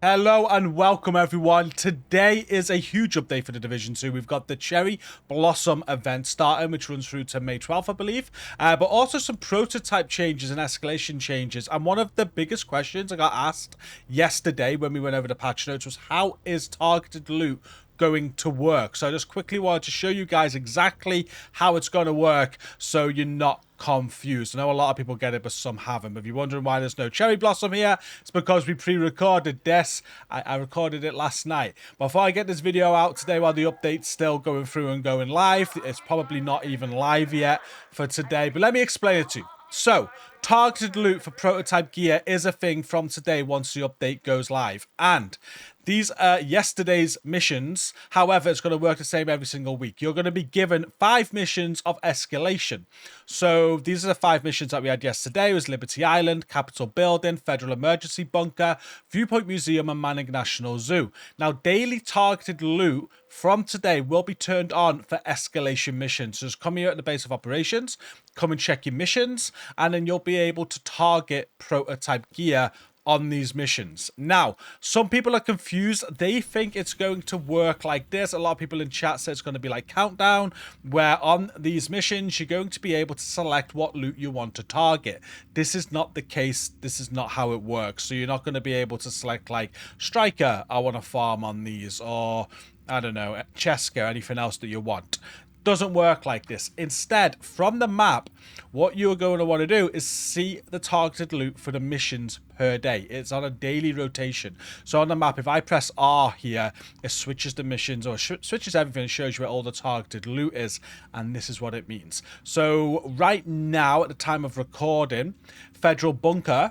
Hello and welcome everyone. Today is a huge update for the Division 2. We've got the Cherry Blossom event starting, which runs through to May 12th, I believe. But also some prototype changes and escalation changes. And one of the biggest questions I got asked yesterday when we went over the patch notes was, how is targeted loot going to work? So I just quickly wanted to show you guys exactly how it's going to work so you're not confused. I know a lot of people get it, but some haven't. But if you're wondering why there's no Cherry Blossom here, it's because we pre-recorded this. I recorded it last night. Before I get this video out today, while the update's still going through and going live, it's probably not even live yet for today, but let me explain it to you. So, targeted loot for prototype gear is a thing from today once the update goes live. And these are yesterday's missions. However, it's going to work the same every single week. You're going to be given 5 missions of escalation. So these are the 5 missions that we had yesterday. It was Liberty Island, Capitol Building, Federal Emergency Bunker, Viewpoint Museum, and Manning National Zoo. Now, daily targeted loot from today will be turned on for escalation missions. So just come here at the base of operations, come and check your missions, and then you'll be able to target prototype gear on these missions. Now, some people are confused. They think it's going to work like this. A lot of people in chat say it's going to be like Countdown, where on these missions, you're going to be able to select what loot you want to target. This is not the case. This is not how it works. So you're not going to be able to select like Striker, I want to farm on these, or I don't know, Cheska, anything else that you want. Doesn't work like this. Instead, from the map, what you're going to want to do is see the targeted loot for the missions per day. It's on a daily rotation. So on the map, if I press R here, it switches the missions, or switches everything, and shows you where all the targeted loot is, and this is what it means. So right now, at the time of recording, Federal Bunker,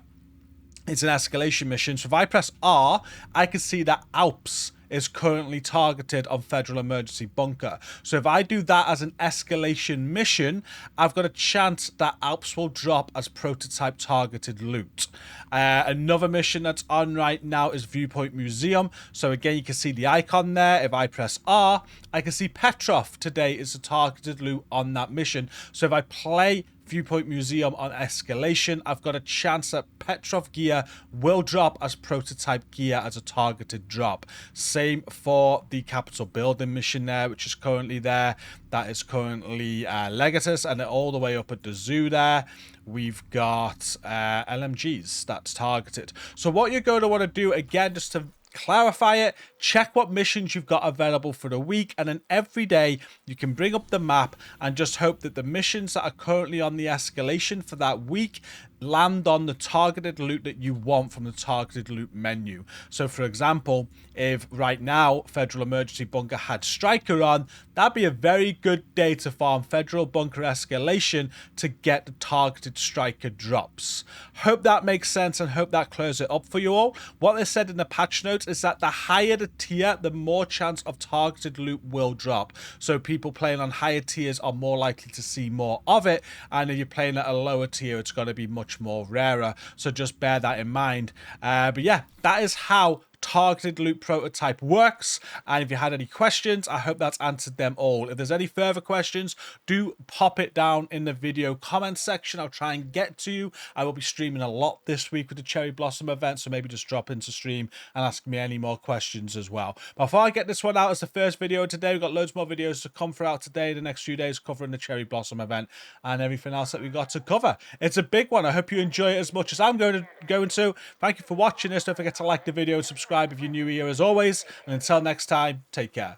it's an escalation mission. So if I press R, I can see that Alps is currently targeted on Federal Emergency Bunker. So if I do that as an escalation mission, I've got a chance that Alps will drop as prototype targeted loot. Another mission that's on right now is Viewpoint Museum. So again, you can see the icon there. If I press R, I can see Petrov today is the targeted loot on that mission. So if I play Viewpoint Museum on escalation, I've got a chance that Petrov gear will drop as prototype gear as a targeted drop. Same for the Capitol Building mission there, which is currently there. That is currently Legatus, and then all the way up at the zoo there, we've got LMGs that's targeted. So what you're going to want to do, again, just to clarify it, check what missions you've got available for the week, and then every day you can bring up the map and just hope that the missions that are currently on the escalation for that week land on the targeted loot that you want from the targeted loot menu. So for example, if right now Federal Emergency Bunker had Striker on, that'd be a very good day to farm Federal Bunker escalation to get the targeted Striker drops. Hope that makes sense and hope that clears it up for you all. What they said in the patch notes is that the higher the tier, the more chance of targeted loot will drop. So people playing on higher tiers are more likely to see more of it, and if you're playing at a lower tier, it's going to be much more rarer. So just bear that in mind. But yeah, that is how targeted loot prototype works. And if you had any questions, I hope that's answered them all. If there's any further questions, do pop it down in the video comment section. I'll try and get to you. I will be streaming a lot this week with the Cherry Blossom event, so maybe just drop into stream and ask me any more questions as well. Before I get this one out as the first video today, we've got loads more videos to come throughout today, the next few days, covering the Cherry Blossom event and everything else that we got to cover. It's a big one. I hope you enjoy it as much as I'm going to. Thank you for watching this. Don't forget to like the video and subscribe if you're new here as always. And until next time, take care.